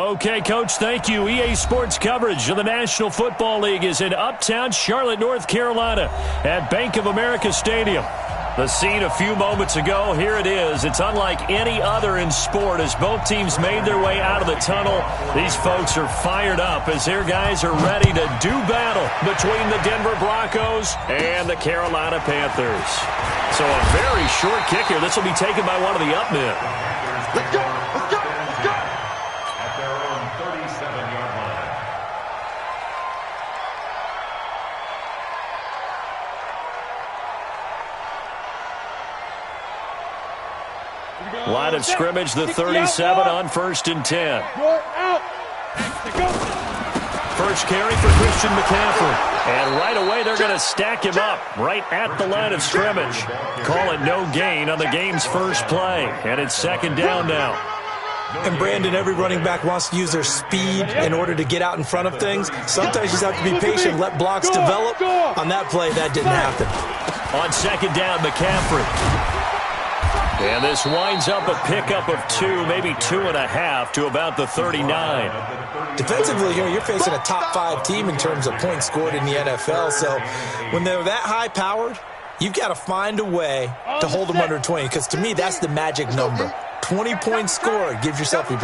Okay, Coach, thank you. EA Sports coverage of the National Football League is in uptown Charlotte, North Carolina at Bank of America Stadium. The scene a few moments ago, here it is. It's unlike any other in sport as both teams made their way out of the tunnel. These folks are fired up as their guys are ready to do battle between the Denver Broncos and the Carolina Panthers. So a very short kick here. This will be taken by one of the up men. Let's go! Let's go! Let's go! At their own 37-yard line. Line of scrimmage, the 37 on 1st and 10. First carry for Christian McCaffrey. And right away, they're going to stack him up right at the line of scrimmage. Call it no gain on the game's first play. And it's 2nd down now. And Brandon, every running back wants to use their speed in order to get out in front of things. Sometimes you just have to be patient, let blocks develop. On that play, that didn't happen. On 2nd down, McCaffrey. And this winds up a pickup of 2, maybe 2.5 to about the 39. Defensively here, you're facing a top-5 team in terms of points scored in the NFL. So when they're that high-powered, you've got to find a way to hold them under 20. Because to me, that's the magic number. 20 points scored, you give yourself your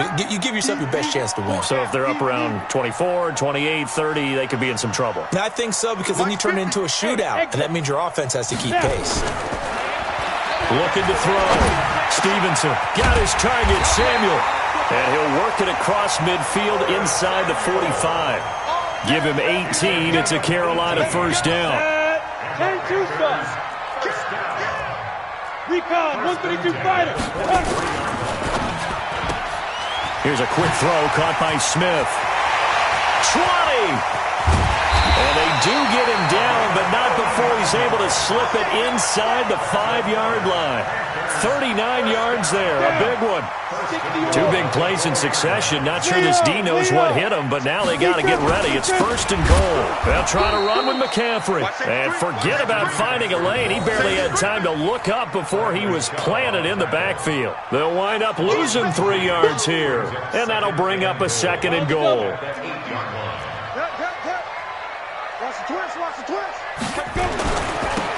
best chance to win. So if they're up around 24, 28, 30, they could be in some trouble. And I think so, because then you turn it into a shootout, and that means your offense has to keep pace. Looking to throw. Stevenson got his target, Samuel. And he'll work it across midfield inside the 45. Give him 18. It's a Carolina first down. 10-2 stuff. Recon, 132 fighter. Here's a quick throw caught by Smith. 20. And they do get him down, but not before he's able to slip it inside the 5-yard line. 39 yards there, a big one. 2 big plays in succession. Not sure this D knows what hit him, but now they got to get ready. It's 1st and goal. They'll try to run with McCaffrey. And forget about finding a lane. He barely had time to look up before he was planted in the backfield. They'll wind up losing 3 yards here. And that'll bring up a 2nd and goal.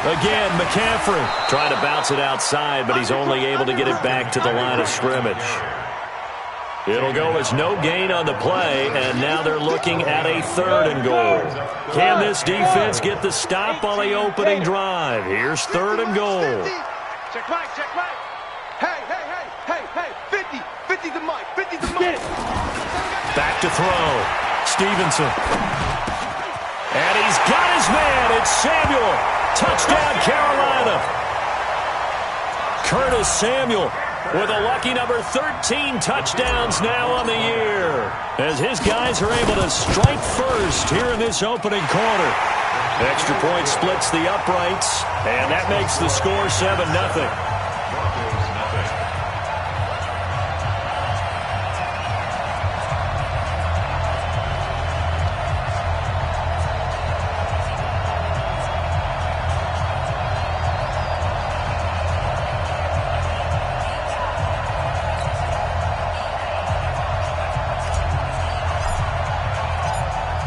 Again, McCaffrey trying to bounce it outside, but he's only able to get it back to the line of scrimmage. It'll go as no gain on the play, and now they're looking at a 3rd and goal. Can this defense get the stop on the opening drive? Here's 3rd and goal. Check Mike, check Mike. Hey, 50 the mic, 50 the mic. Back to throw. Stevenson. And he's got his man. It's Samuel. Touchdown, Carolina. Curtis Samuel with a lucky number 13 touchdowns now on the year, as his guys are able to strike first here in this opening quarter. Extra point splits the uprights, and that makes the score 7-0.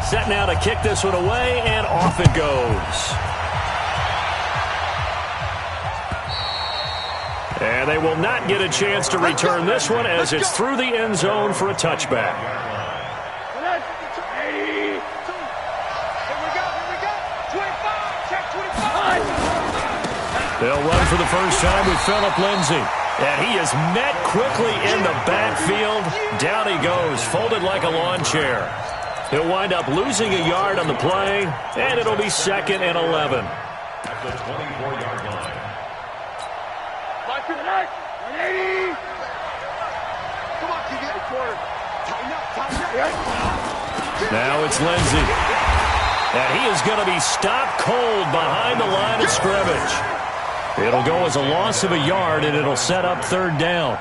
Set now to kick this one away, and off it goes. And they will not get a chance to return this one as it's through the end zone for a touchback. Here we go. 25, check 25. They'll run for the first time with Phillip Lindsay. And he is met quickly in the backfield. Down he goes, folded like a lawn chair. He'll wind up losing a yard on the play, and it'll be 2nd and 11. At the 24-yard line. Come on, keep getting quarter. Tighten up. Now it's Lindsay. And he is going to be stopped cold behind the line of scrimmage. It'll go as a loss of a yard, and it'll set up 3rd down.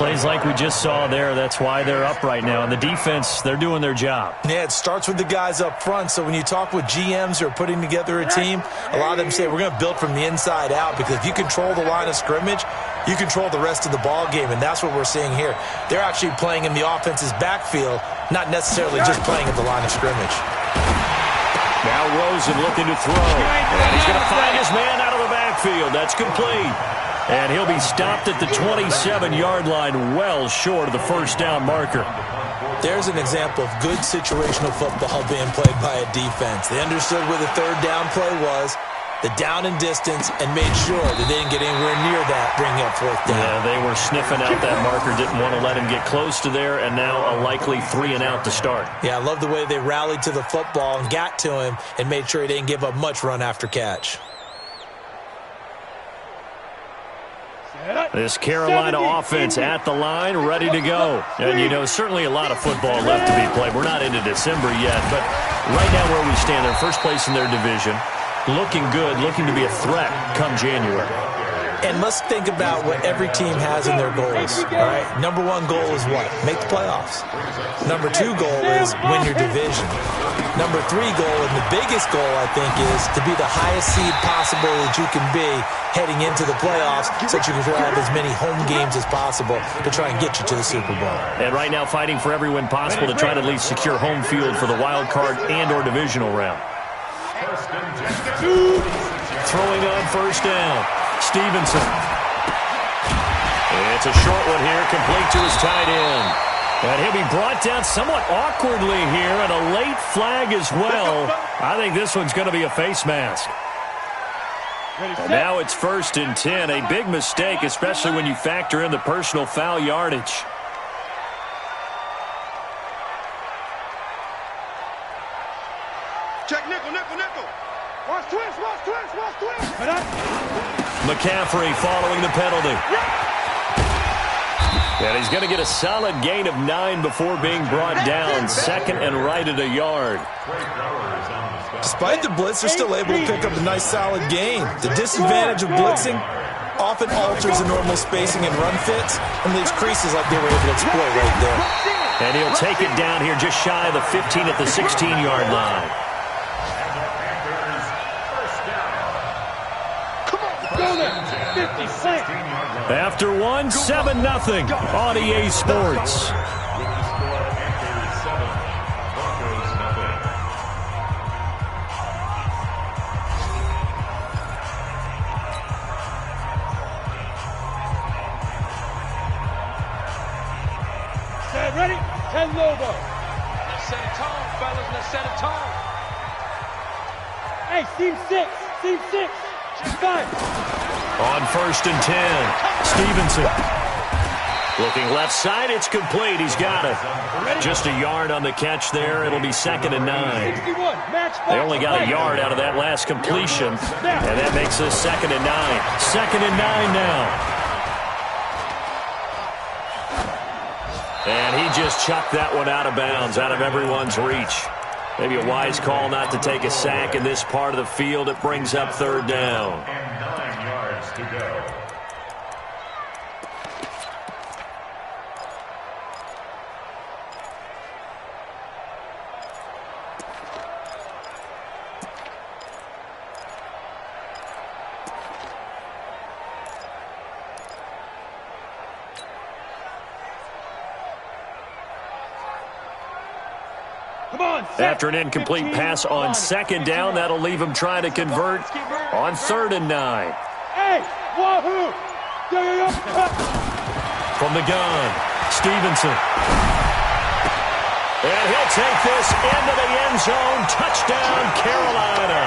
Plays like we just saw there, that's why they're up right now. And the defense, they're doing their job. Yeah, it starts with the guys up front. So when you talk with GMs who are putting together a team, a lot of them say we're going to build from the inside out, because if you control the line of scrimmage, you control the rest of the ball game, and that's what we're seeing here. They're actually playing in the offense's backfield, not necessarily just playing at the line of scrimmage. Now Rosen looking to throw. And he's going to find his man out of the backfield. That's complete. And he'll be stopped at the 27-yard line, well short of the first down marker. There's an example of good situational football being played by a defense. They understood where the third down play was, the down and distance, and made sure that they didn't get anywhere near that, bringing up fourth down. Yeah, they were sniffing out that marker, didn't want to let him get close to there, and now a likely 3-and-out to start. Yeah, I love the way they rallied to the football and got to him and made sure he didn't give up much run after catch. This Carolina offense at the line, ready to go. And, you know, certainly a lot of football left to be played. We're not into December yet, but right now where we stand, they're first place in their division. Looking good, looking to be a threat come January. And let's think about what every team has in their goals, all right? Number one goal is what? Make the playoffs. Number two goal is win your division. Number three goal, and the biggest goal, I think, is to be the highest seed possible that you can be heading into the playoffs, so that you can have as many home games as possible to try and get you to the Super Bowl. And right now fighting for every win possible to try to at least secure home field for the wild card and or divisional round. Throwing on first down. Stevenson. It's a short one here, complete to his tight end. And he'll be brought down somewhat awkwardly here, and a late flag as well. I think this one's going to be a face mask. And now it's 1st and 10. A big mistake, especially when you factor in the personal foul yardage. Check nickel, nickel, nickel. Watch twist, watch twist, watch twist. McCaffrey following the penalty. And he's going to get a solid gain of 9 before being brought down. 2nd and right at a yard. Despite the blitz, they're still able to pick up a nice solid gain. The disadvantage of blitzing often alters the normal spacing and run fits, and leaves creases like they were able to exploit right there. And he'll take it down here just shy of the 15 at the 16-yard line. After one, 7-0 on EA Sports. Ready? 10 Lobo. Let's set a tone, fellas. Let's set a tone. Hey, team 6. Team 6. Just 5. On 1st and 10, Stevenson. Looking left side, it's complete. He's got it. Just a yard on the catch there. It'll be 2nd and 9. They only got a yard out of that last completion, and that makes this 2nd and 9. 2nd and 9 now. And he just chucked that one out of bounds, out of everyone's reach. Maybe a wise call not to take a sack in this part of the field. It brings up 3rd down. To go. After an incomplete pass on 2nd down, that'll leave him trying to convert on 3rd and 9. Hey, wahoo! From the gun, Stevenson. And he'll take this into the end zone. Touchdown, Carolina.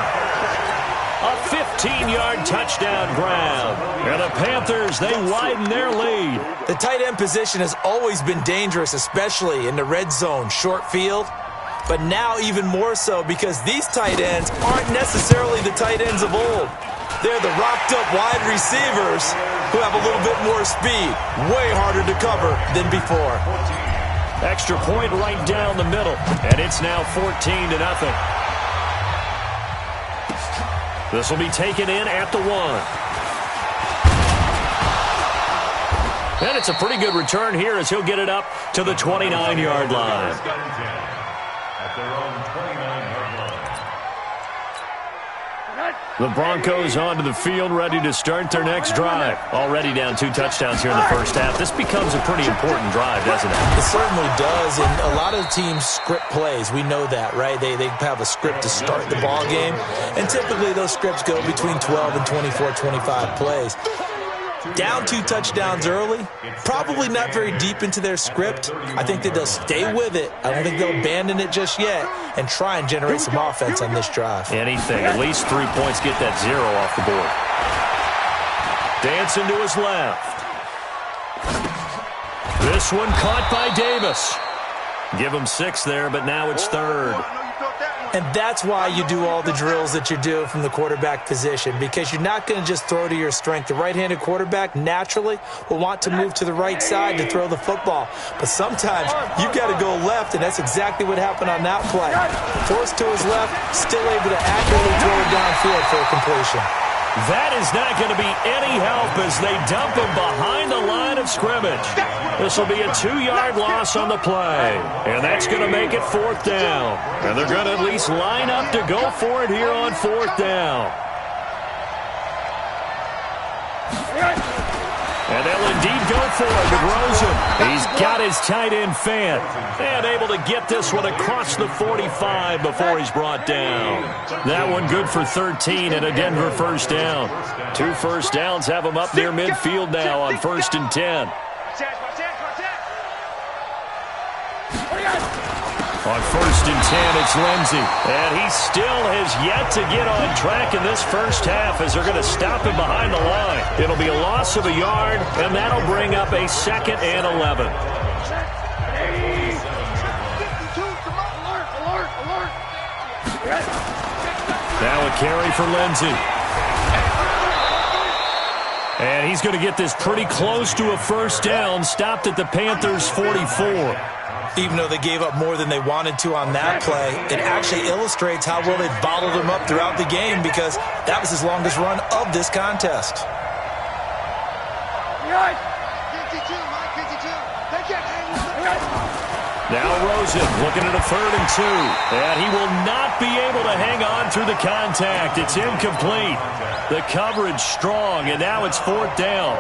A 15-yard touchdown grab. And the Panthers, they widen their lead. The tight end position has always been dangerous, especially in the red zone, short field. But now even more so, because these tight ends aren't necessarily the tight ends of old. They're the rocked-up wide receivers who have a little bit more speed. Way harder to cover than before. Extra point right down the middle, and it's now 14-0. This will be taken in at the 1. And it's a pretty good return here as he'll get it up to the 29-yard line. The Broncos onto the field, ready to start their next drive. Already down 2 touchdowns here in the first half. This becomes a pretty important drive, doesn't it? It certainly does, and a lot of teams script plays. We know that, right? They have a script to start the ball game, and typically those scripts go between 12 and 24, 25 plays. Down 2 touchdowns early, probably not very deep into their script. I think that they'll stay with it. I don't think they'll abandon it just yet and try and generate some offense on this drive. Anything, at least 3 points, get that 0 off the board. Dancing to his left. This one caught by Davis. Give him 6 there, but now it's 3rd. And that's why you do all the drills that you do from the quarterback position, because you're not going to just throw to your strength. The right-handed quarterback naturally will want to move to the right side to throw the football. But sometimes you've got to go left, and that's exactly what happened on that play. Forced to his left, still able to accurately throw it downfield for a completion. That is not going to be any help as they dump him behind the line of scrimmage. This will be a 2-yard loss on the play, and that's going to make it 4th down. And they're going to at least line up to go for it here on 4th down. And they'll indeed go for it with Rosen. He's got his tight end Fant. And able to get this one across the 45 before he's brought down. That one good for 13 and a Denver first down. 2 first downs have him up near midfield now on 1st and 10. On 1st and 10, it's Lindsey. And he still has yet to get on track in this first half as they're going to stop him behind the line. It'll be a loss of a yard, and that'll bring up a 2nd and 11. Now a carry for Lindsey. And he's going to get this pretty close to a first down, stopped at the Panthers' 44. Even though they gave up more than they wanted to on that play, it actually illustrates how well they bottled him up throughout the game, because that was his longest run of this contest. Now Rosen looking at a 3rd and 2. And he will not be able to hang on through the contact. It's incomplete. The coverage strong, and now it's 4th down.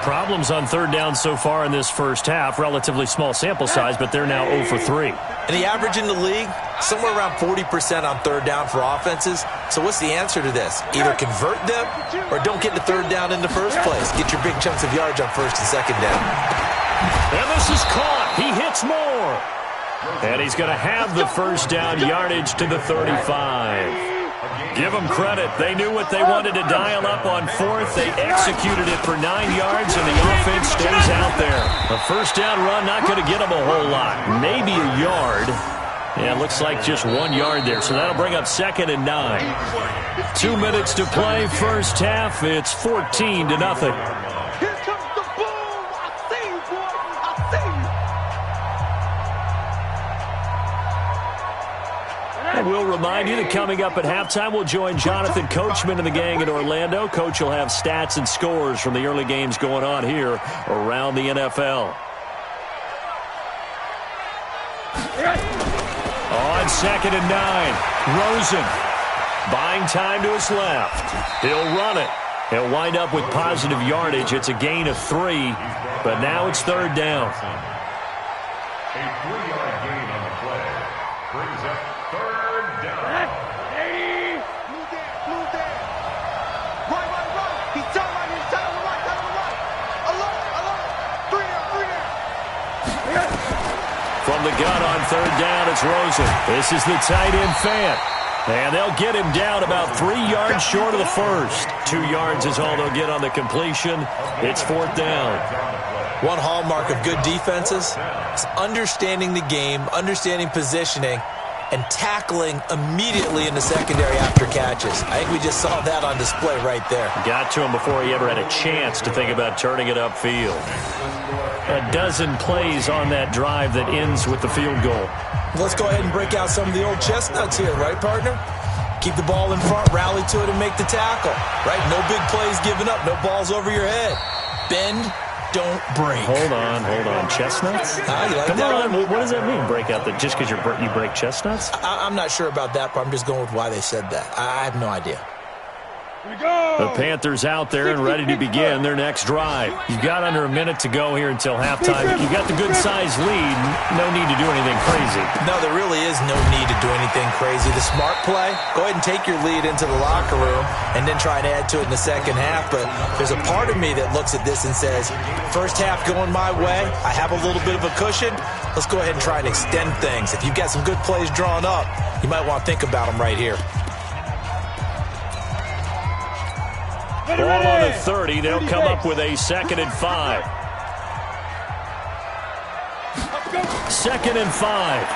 Problems on 3rd down so far in this first half. Relatively small sample size, but they're now 0 for 3. And the average in the league, somewhere around 40% on 3rd down for offenses. So what's the answer to this? Either convert them or don't get the 3rd down in the first place. Get your big chunks of yards on 1st and 2nd down. And this is caught. He hits more. And he's going to have the first down yardage to the 35. Give them credit. They knew what they wanted to dial up on 4th. They executed it for 9 yards, and the offense stays out there. A first down run not going to get them a whole lot. Maybe a yard. Yeah, it looks like just 1 yard there, so that'll bring up 2nd and 9. 2 minutes to play, first half. It's 14-0. Here comes the boom. I see you, boy. I see you. And we'll remind you that coming up at halftime, we'll join Jonathan Coachman and the gang in Orlando. Coach will have stats and scores from the early games going on here around the NFL. On 2nd and 9, Rosen buying time to his left. He'll run it. He'll wind up with positive yardage. It's a gain of 3, but now it's 3rd down. A 3-yard gain on the play brings up 3rd down. Move there. Right. He's down right. He's down on the right. Alert. 3 down. From the gun on 3rd down, it's Rosen. This is the tight end Fant. And they'll get him down about 3 yards short of the first. 2 yards is all they'll get on the completion. It's 4th down. One hallmark of good defenses is understanding the game, understanding positioning, and tackling immediately in the secondary after catches. I think we just saw that on display right there. Got to him before he ever had a chance to think about turning it upfield. A dozen plays on that drive that ends with the field goal. Let's go ahead and break out some of the old chestnuts here, right, partner? Keep the ball in front, rally to it, and make the tackle, right? No big plays given up, no balls over your head. Bend, don't break. Hold on. Chestnuts? You like Come that on. one? What does that mean, break out? Just because you break chestnuts? I'm not sure about that, but I'm just going with why they said that. I have no idea. The Panthers out there and ready to begin their next drive. You've got under a minute to go here until halftime. You've got the good-sized lead. No need to do anything crazy. No, there really is no need to do anything crazy. The smart play, go ahead and take your lead into the locker room and then try and add to it in the second half. But there's a part of me that looks at this and says, first half going my way, I have a little bit of a cushion. Let's go ahead and try and extend things. If you've got some good plays drawn up, you might want to think about them right here. Ball on the 30. They'll come up with a 2nd and 5. 2nd and 5.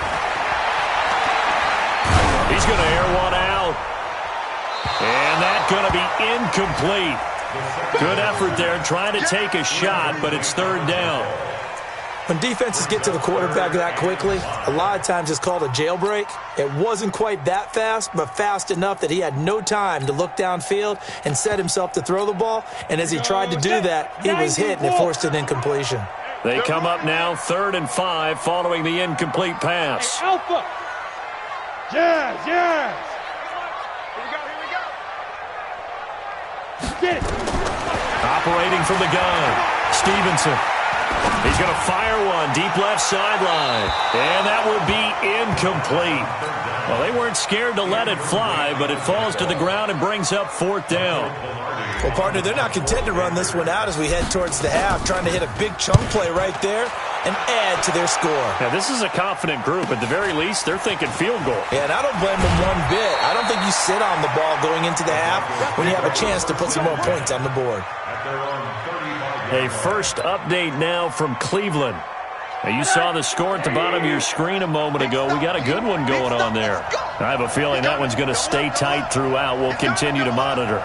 He's going to air one out. And that's going to be incomplete. Good effort there trying to take a shot, but it's 3rd down. When defenses get to the quarterback that quickly, a lot of times it's called a jailbreak. It wasn't quite that fast, but fast enough that he had no time to look downfield and set himself to throw the ball. And as he tried to do that, he was hit and it forced an incompletion. They come up now 3rd and 5 following the incomplete pass. Alpha. Yes. Here we go. Get it. Operating from the gun, Stevenson. He's going to fire one deep left sideline. And that will be incomplete. Well, they weren't scared to let it fly, but it falls to the ground and brings up 4th down. Well, partner, they're not content to run this one out as we head towards the half, trying to hit a big chunk play right there and add to their score. Now, this is a confident group. At the very least, they're thinking field goal. Yeah, and I don't blame them one bit. I don't think you sit on the ball going into the half when you have a chance to put some more points on the board. A first update now from Cleveland. Now, you saw the score at the bottom of your screen a moment ago. We got a good one going on there. I have a feeling that one's going to stay tight throughout. We'll continue to monitor.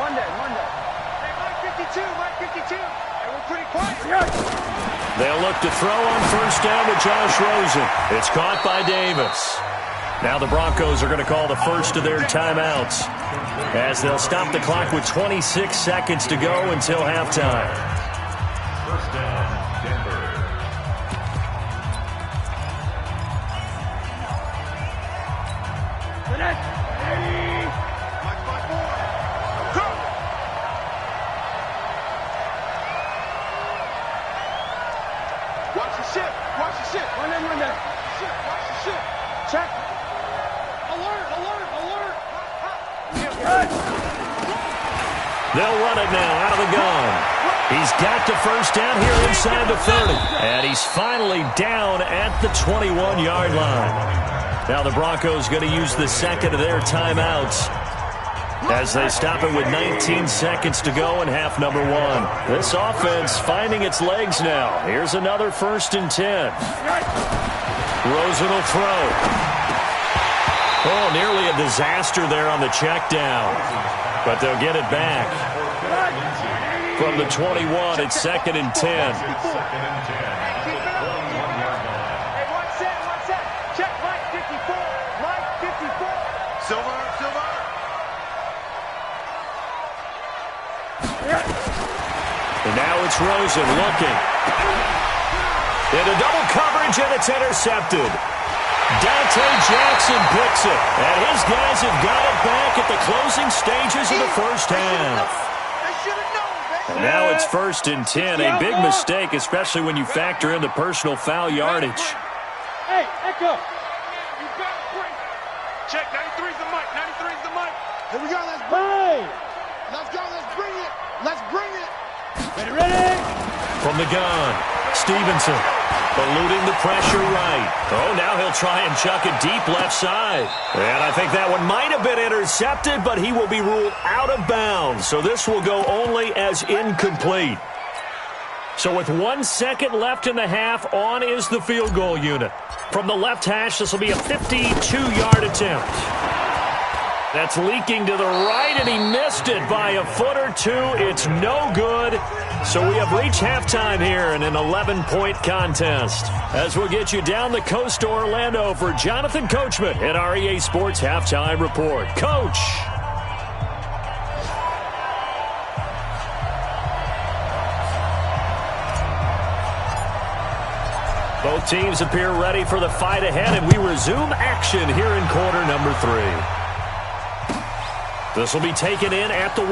Monday. Hey, Mike 52. Hey, we're pretty quiet. They'll look to throw on 1st down with Josh Rosen. It's caught by Davis. Now the Broncos are going to call the first of their timeouts as they'll stop the clock with 26 seconds to go until halftime. 1st down, Denver. Watch the ship. Monday. Watch the ship. Check. Alert. They'll run it now out of the gun. He's got the first down here inside the 30. And he's finally down at the 21-yard line. Now the Broncos going to use the 2nd of their timeouts as they stop it with 19 seconds to go in half number 1. This offense finding its legs now. Here's another 1st and 10. Rosen will throw. Oh, nearly a disaster there on the check down. But they'll get it back. From the 21, it's 2nd and 10. Hey, what's that? Check Mike 54. Silver. And now it's Rosen looking. Into double coverage, and it's intercepted. Dante Jackson picks it. And his guys have got it back at the closing stages of the first half. They should have known, baby. And now it's 1st and 10. A big mistake, especially when you factor in the personal foul yardage. Hey, Echo. You got to bring it. Check, 93's the mic. Here we go, let's bring it. Let's bring it. Ready? From the gun, Stevenson eluding the pressure right. Oh, now he'll try and chuck it deep left side. And I think that one might have been intercepted, but he will be ruled out of bounds. So this will go only as incomplete. So with 1 second left in the half, on is the field goal unit. From the left hash, this will be a 52-yard attempt. That's leaking to the right, and he missed it by a foot or two. It's no good. So we have reached halftime here in an 11-point contest. As we'll get you down the coast to Orlando for Jonathan Coachman at our EA Sports Halftime Report. Coach. Both teams appear ready for the fight ahead, and we resume action here in quarter number 3. This will be taken in at the 1.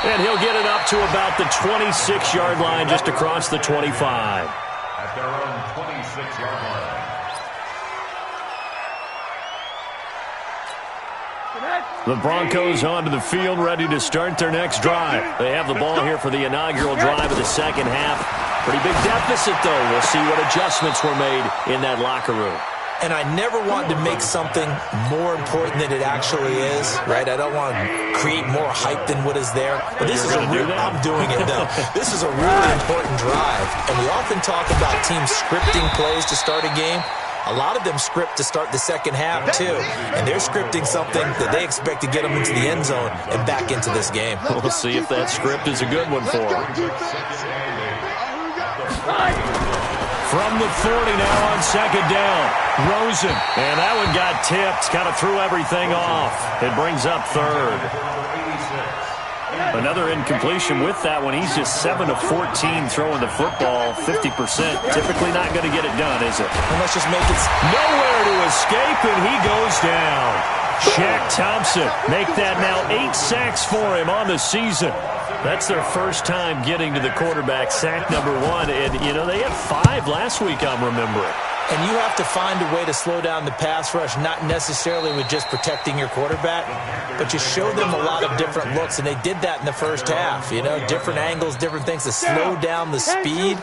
And he'll get it up to about the 26-yard line, just across the 25. At their own 26-yard line. The Broncos onto the field, ready to start their next drive. They have the ball here for the inaugural drive of the second half. Pretty big deficit, though. We'll see what adjustments were made in that locker room. And I never want to make something more important than it actually is, right? I don't want to create more hype than what is there. But this is a real, I'm doing it, though. This is a really important drive. And we often talk about teams scripting plays to start a game. A lot of them script to start the second half, too. And they're scripting something that they expect to get them into the end zone and back into this game. We'll see if that script is a good one for them. From the 40 now on second down. Rosen. And that one got tipped. Kind of threw everything off. It brings up third. Another incompletion with that one. He's just 7 of 14 throwing the football, 50%. Typically not going to get it done, is it? And let's just make it nowhere to escape, and he goes down. Shaq Thompson make that now 8 sacks for him on the season. That's their first time getting to the quarterback, sack number 1. And, you know, they had 5 last week, I'm remembering. And you have to find a way to slow down the pass rush, not necessarily with just protecting your quarterback, but you show them a lot of different looks, and they did that in the first half. You know, different angles, different things to slow down the speed.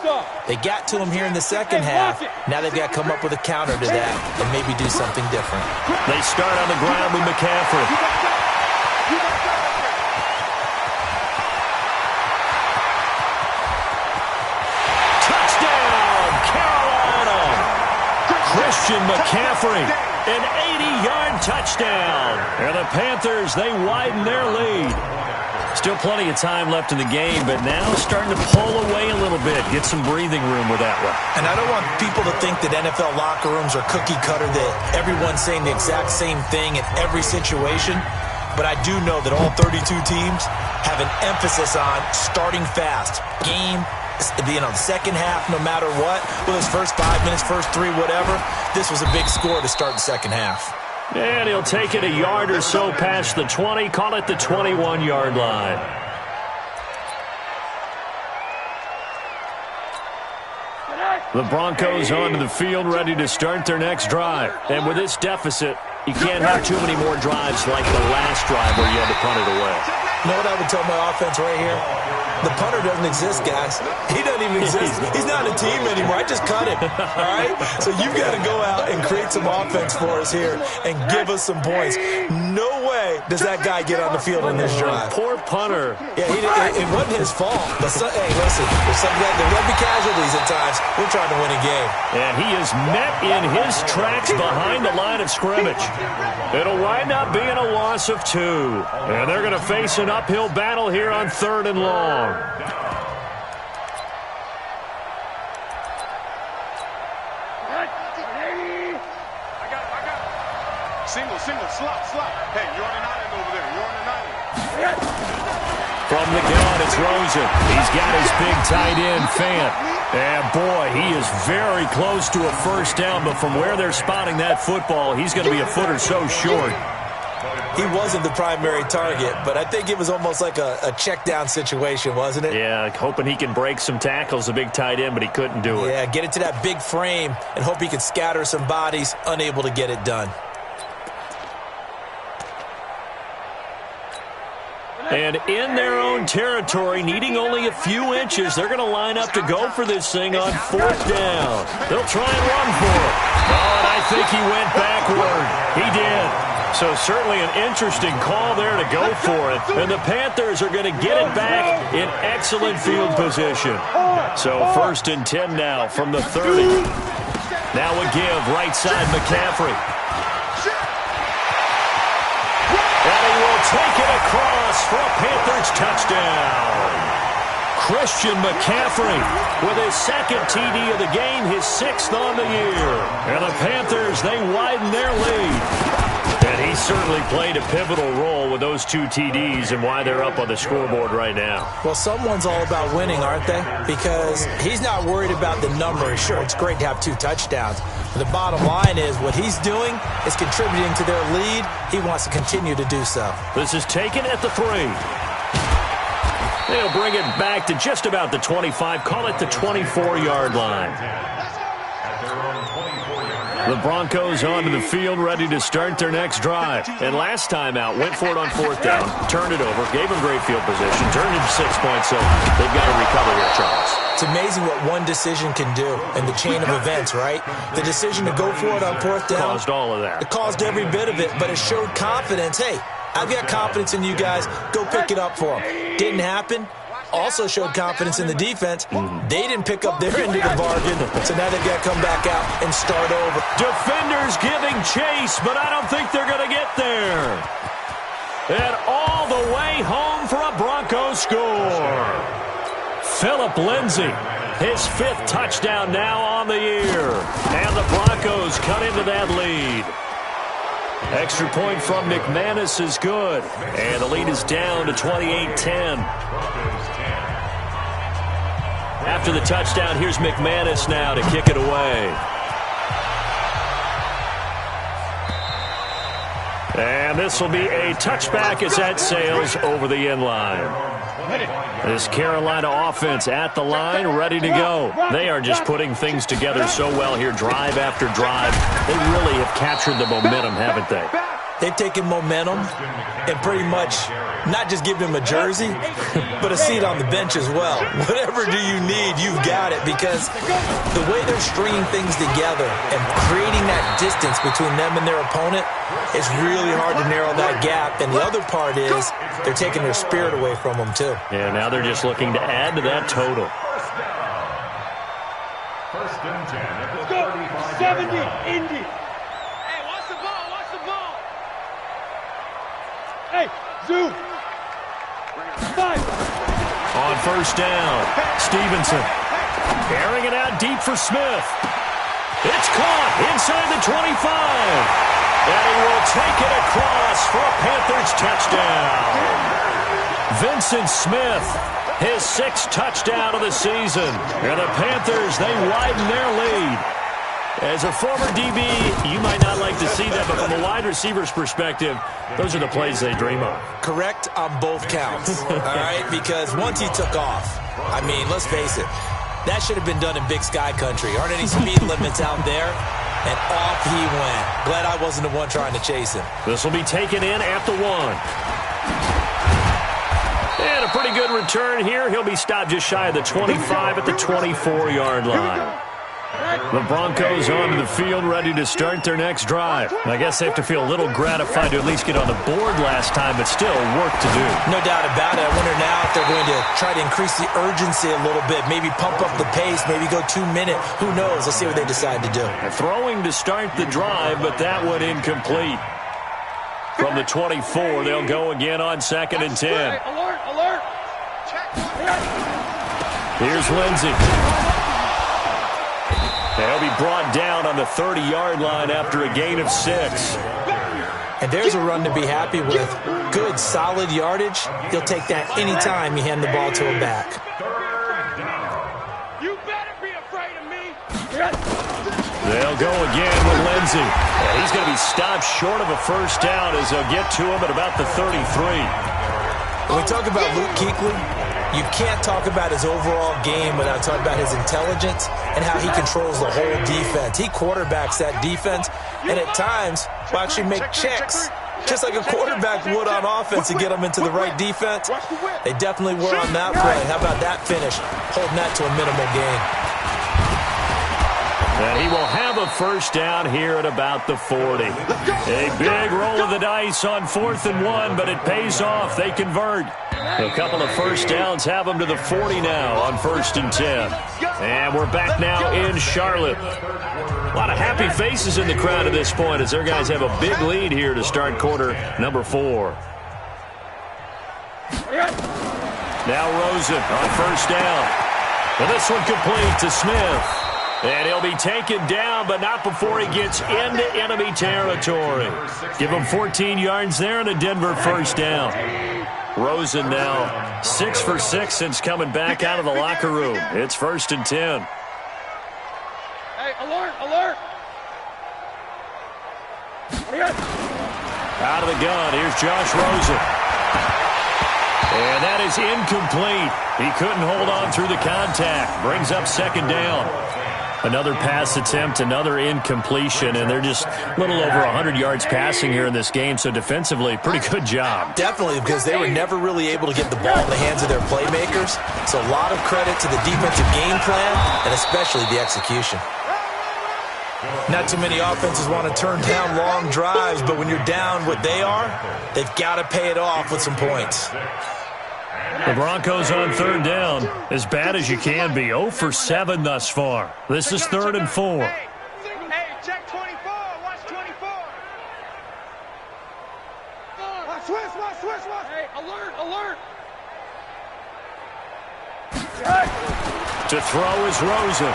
They got to him here in the second half. Now they've got to come up with a counter to that and maybe do something different. They start on the ground with McCaffrey. Christian McCaffrey, an 80-yard touchdown. And the Panthers, they widen their lead. Still plenty of time left in the game, but now starting to pull away a little bit, get some breathing room with that one. And I don't want people to think that NFL locker rooms are cookie cutter, that everyone's saying the exact same thing in every situation. But I do know that all 32 teams have an emphasis on starting fast. Game, you know, the second half, no matter what, whether it's first 5 minutes, first 3, whatever, this was a big score to start the second half. And he'll take it a yard or so past the 20, call it the 21-yard line. The Broncos onto the field, ready to start their next drive. And with this deficit, you can't have too many more drives like the last drive where you had to punt it away. You know what I would tell my offense right here? The punter doesn't exist, guys. He doesn't even exist. He's not a team anymore. I just cut him, all right? So you've got to go out and create some offense for us here and give us some points. No way does that guy get on the field on this drive. Poor punter. Yeah, it wasn't his fault. But, hey, listen, there will be casualties at times. We're trying to win a game. And he is met in his tracks behind the line of scrimmage. It'll wind up being a loss of 2. And they're going to face an uphill battle here on 3rd and long. Single, slot. Hey, you're on an island over there. You're on an island. From the gun, it's Rosen. He's got his big tight end, Fant. And, boy, he is very close to a first down, but from where they're spotting that football, he's going to be a foot or so short. He wasn't the primary target, but I think it was almost like a check down situation, wasn't it? Yeah, hoping he can break some tackles, a big tight end, but he couldn't do it. Yeah, get it to that big frame and hope he could scatter some bodies, unable to get it done. And in their own territory, needing only a few inches, they're going to line up to go for this thing on 4th down. They'll try and run for it. Oh, and I think he went backward. He did. So certainly an interesting call there to go for it. And the Panthers are going to get it back in excellent field position. So 1st and 10 now from the 30. Now a give, right side McCaffrey. And he will take it across for a Panthers touchdown. Christian McCaffrey with his 2nd TD of the game, his 6th on the year. And the Panthers, they widen their lead. And he certainly played a pivotal role with those 2 TDs and why they're up on the scoreboard right now. Well, someone's all about winning, aren't they? Because he's not worried about the numbers. Sure, it's great to have 2 touchdowns. But the bottom line is what he's doing is contributing to their lead. He wants to continue to do so. This is taken at the 3. They'll bring it back to just about the 25. Call it the 24-yard line. The Broncos onto the field, ready to start their next drive. And last time out, went for it on 4th down, turned it over, gave them great field position, turned it to 6 points, so they've got to recover here, Charles. It's amazing what one decision can do in the chain of events, right? The decision to go for it on 4th down. Caused all of that. It caused every bit of it, but it showed confidence. Hey, I've got confidence in you guys. Go pick it up for them. Didn't happen. Also showed confidence in the defense. They didn't pick up their end of the bargain, so now they've got to come back out and start over. Defenders giving chase, but I don't think they're going to get there. And all the way home for a Broncos score. Phillip Lindsay, his 5th touchdown now on the year. And the Broncos cut into that lead. Extra point from McManus is good. And the lead is down to 28-10. After the touchdown, here's McManus now to kick it away. And this will be a touchback as that sails over the end line. This Carolina offense at the line, ready to go. They are just putting things together so well here, drive after drive. They really have captured the momentum, haven't they? They've taken momentum and pretty much not just given him a jersey, but a seat on the bench as well. Whatever do you need, you've got it, because the way they're stringing things together and creating that distance between them and their opponent, it's really hard to narrow that gap. And the other part is they're taking their spirit away from them, too. Yeah, now they're just looking to add to that total. First and 10 at the 70, Indy. Hey, watch the ball, watch the ball. Hey, Zoo. 5. On first down, Stevenson airing it out deep for Smith. It's caught inside the 25. And he will take it across for a Panthers touchdown. Vincent Smith, his 6th touchdown of the season. And the Panthers, they widen their lead. As a former DB, you might not like to see that, but from a wide receiver's perspective, those are the plays they dream of. Correct on both counts, all right? Because once he took off, I mean, let's face it, that should have been done in Big Sky Country. Aren't any speed limits out there? And off he went. Glad I wasn't the one trying to chase him. This will be taken in at the 1. And a pretty good return here. He'll be stopped just shy of the 25 at the 24-yard line. The Broncos onto the field, ready to start their next drive. I guess they have to feel a little gratified to at least get on the board last time, but still work to do. No doubt about it. I wonder now if they're going to try to increase the urgency a little bit, maybe pump up the pace, maybe go 2-minute. Who knows? Let's see what they decide to do. Throwing to start the drive, but that one incomplete. From the 24, they'll go again on 2nd and 10. Alert, alert. Here's Lindsay. They'll be brought down on the 30-yard line after a gain of 6. And there's a run to be happy with. Good, solid yardage. He'll take that anytime you hand the ball to a back. You better be afraid of me. They'll go again with Lindsay. And he's going to be stopped short of a first down as they'll get to him at about the 33. When we talk about Luke Kuechly, you can't talk about his overall game without talking about his intelligence and how he controls the whole defense. He quarterbacks that defense, and at times will actually make checks, just like a quarterback would on offense to get them into the right defense. They definitely were on that play. How about that finish, holding that to a minimal gain? And he will have a first down here at about the 40. A big roll of the dice on 4th and 1, but it pays off. They convert. A couple of first downs have them to the 40 now on 1st and 10. And we're back now in Charlotte. A lot of happy faces in the crowd at this point as their guys have a big lead here to start quarter number 4. Now Rosen on first down. And this one complete to Smith. And he'll be taken down, but not before he gets into enemy territory. Give him 14 yards there and a Denver first down. Rosen now 6 for 6 since coming back out of the locker room. It's 1st and 10. Hey, alert, alert. Out of the gun, here's Josh Rosen. And that is incomplete. He couldn't hold on through the contact. Brings up 2nd down. Another pass attempt, another incompletion, and they're just a little over 100 yards passing here in this game, so defensively, pretty good job. Definitely, because they were never really able to get the ball in the hands of their playmakers. So a lot of credit to the defensive game plan, and especially the execution. Not too many offenses want to turn down long drives, but when you're down what they are, they've got to pay it off with some points. The Broncos on 3rd down, as bad as you can be. 0 for 7 thus far. This is 3rd and 4. Hey, check 24. Watch 24. Watch, switch. Hey, alert, alert. To throw is Rosen.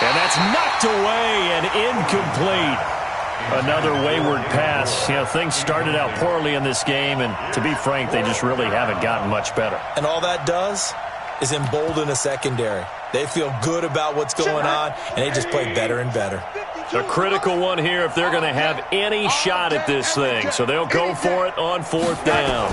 And that's knocked away and incomplete. Another wayward pass. You know, things started out poorly in this game, and to be frank, they just really haven't gotten much better. And all that does is embolden a secondary. They feel good about what's going on, and they just play better and better. A critical one here if they're going to have any shot at this thing. So they'll go for it on 4th down.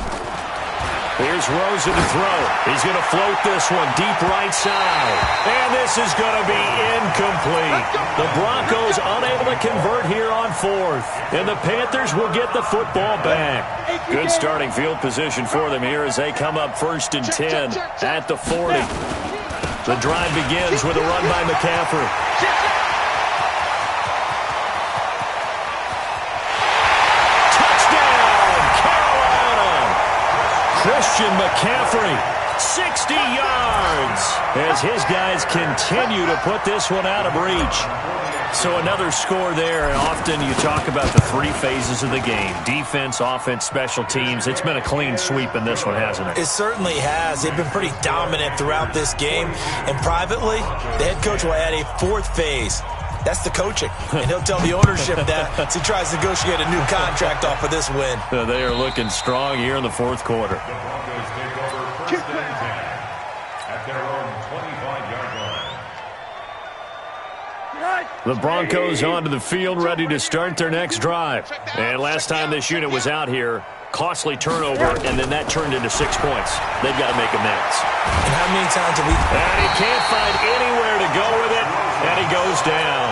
Here's Rosen to throw. He's going to float this one deep right side. And this is going to be incomplete. The Broncos unable to convert here on 4th. And the Panthers will get the football back. Good starting field position for them here as they come up 1st and 10 at the 40. The drive begins with a run by McCaffrey. Christian McCaffrey, 60 yards, as his guys continue to put this one out of reach. So another score there, and often you talk about the 3 phases of the game: defense, offense, special teams. It's been a clean sweep in this one, hasn't it? It certainly has. They've been pretty dominant throughout this game. And privately, the head coach will add a 4th phase. That's the coaching. And he'll tell the ownership that as he tries to negotiate a new contract off of this win. They are looking strong here in the 4th quarter. The Broncos take over 1st and 10 at their own 25-yard line. The Broncos onto the field, ready to start their next drive. And last time this unit was out here, costly turnover, and then that turned into 6 points. They've got to make amends. And how many times have we... And he can't find anywhere to go with it, and he goes down.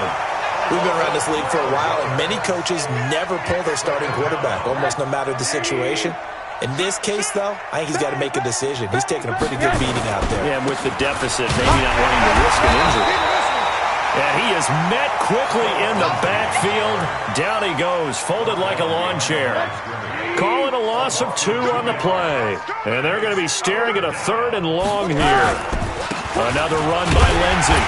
We've been around this league for a while, and many coaches never pull their starting quarterback, almost no matter the situation. In this case, though, I think he's got to make a decision. He's taking a pretty good beating out there. Yeah, and with the deficit, maybe not wanting to risk an injury. And he is met quickly in the backfield. Down he goes, folded like a lawn chair. Call it a loss of 2 on the play. And they're going to be staring at a 3rd and long here. Another run by Lindsey.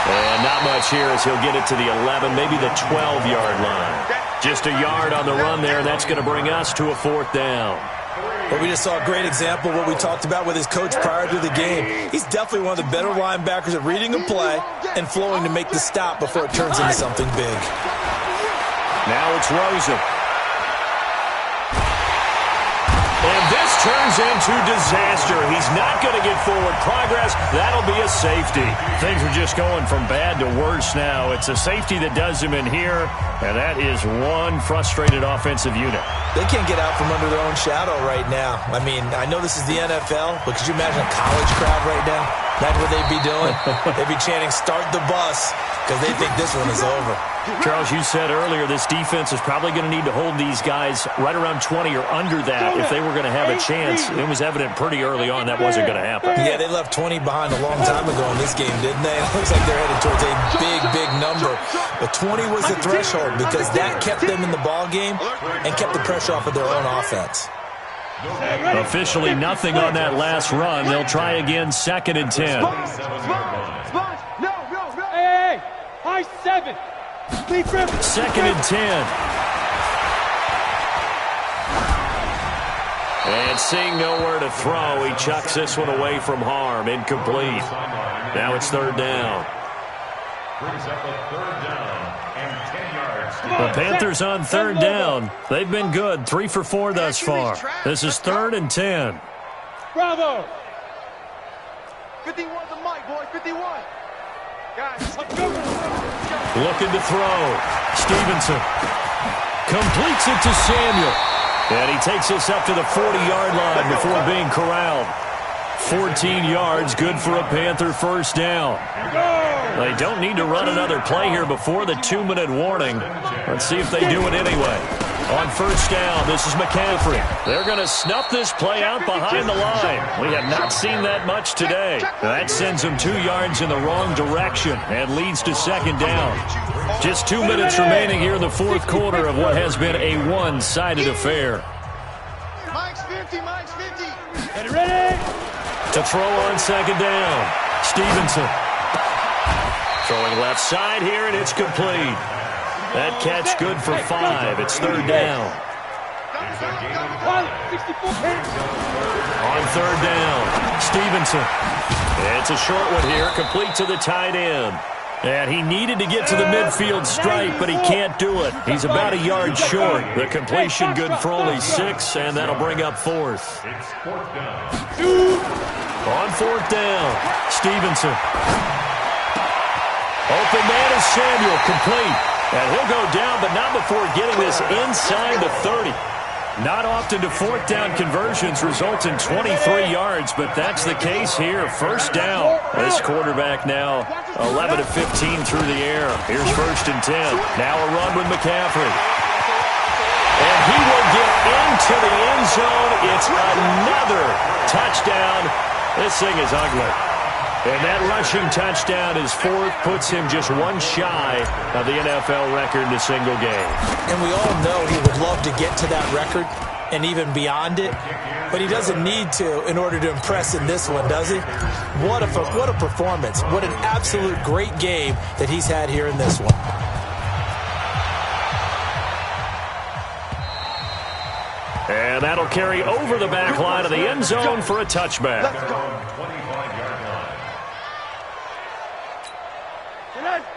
And not much here as he'll get it to the 11, maybe the 12-yard line. Just a yard on the run there, and that's going to bring us to a 4th down. But we just saw a great example of what we talked about with his coach prior to the game. He's definitely one of the better linebackers at reading a play and flowing to make the stop before it turns into something big. Now it's Rosen. And this turns into disaster. He's not going to get forward progress. That'll be a safety. Things are just going from bad to worse now. It's a safety that does him in here, and that is one frustrated offensive unit. They can't get out from under their own shadow right now. I mean, I know this is the NFL, but could you imagine a college crowd right now? That's what they'd be doing. They'd be chanting, "Start the bus," because they think this one is over. Charles, you said earlier this defense is probably going to need to hold these guys right around 20 or under that if they were going to have a chance. It was evident pretty early on that wasn't going to happen. Yeah, they left 20 behind a long time ago in this game, didn't they? It looks like they're headed towards a big, big number. But 20 was the threshold because that kept them in the ball game and kept the pressure off of their own offense. Officially nothing on that last run. They'll try again, 2nd and 10. Hey, high 7. 2nd and 10. And seeing nowhere to throw, he chucks this one away from harm. Incomplete. Now it's third down. Brings up a third down and 10 yards. The Panthers on third down. They've been good, 3 for 4 thus far. This is 3rd and 10. Bravo. 51's a mic, boy. 51. Guys, Looking to throw. Stevenson completes it to Samuel. And he takes us up to the 40-yard line before being corralled. 14 yards, good for a Panther first down. They don't need to run another play here before the 2-minute warning. Let's see if they do it anyway. On first down, this is McCaffrey. They're going to snuff this play out behind the line. We have not seen that much today. That sends them 2 yards in the wrong direction and leads to second down. Just 2 minutes remaining here in the fourth quarter of what has been a one-sided affair. Mike's 50, Mike's 50. Ready? To throw on second down, Stevenson. Throwing left side here, and it's complete. That catch good for 5. It's third down. On third down, Stevenson. It's a short one here, complete to the tight end. And he needed to get to the midfield stripe, but he can't do it. He's about a yard short. The completion good for only 6, and that'll bring up 4th. It's fourth down. On fourth down, Stevenson. Open man is Samuel, complete. And he'll go down, but not before getting this inside the 30. Not often do fourth down conversions result in 23 yards, but that's the case here. First down. This quarterback now 11 of 15 through the air. Here's first and 10. Now a run with McCaffrey. And he will get into the end zone. It's another touchdown. This thing is ugly. And that rushing touchdown is 4th, puts him just one shy of the NFL record in a single game. And we all know he would love to get to that record and even beyond it, but he doesn't need to in order to impress in this one, does he? What a performance. What an absolute great game that he's had here in this one. And that'll carry over the back line of the end zone for a touchback.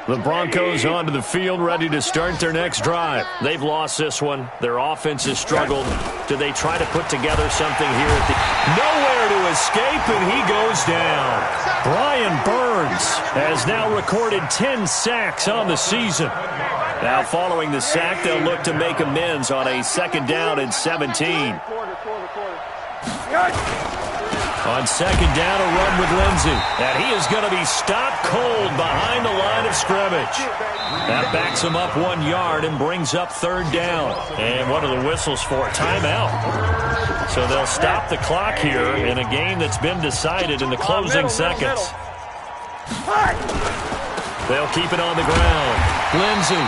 The Broncos onto the field, ready to start their next drive. They've lost this one. Their offense has struggled. Do they try to put together something here at the... Nowhere to escape, and he goes down. Brian Burns has now recorded 10 sacks on the season. Now, following the sack, they'll look to make amends on a second down and 17. On second down, a run with Lindsey. And he is going to be stopped cold behind the line of scrimmage. That backs him up 1 yard and brings up third down. And what are the whistles for? Timeout. So they'll stop the clock here in a game that's been decided in the closing seconds. They'll keep it on the ground. Lindsey.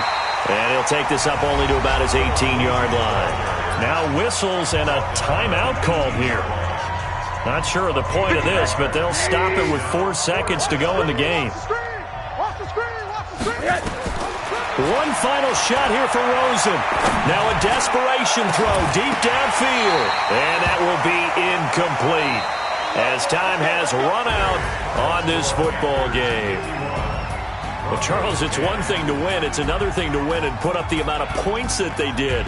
And he'll take this up only to about his 18-yard line. Now whistles and a timeout called here. Not sure of the point of this, but they'll stop it with 4 seconds to go in the game. One final shot here for Rosen. Now a desperation throw deep downfield. And that will be incomplete as time has run out on this football game. Well, Charles, it's one thing to win. It's another thing to win and put up the amount of points that they did.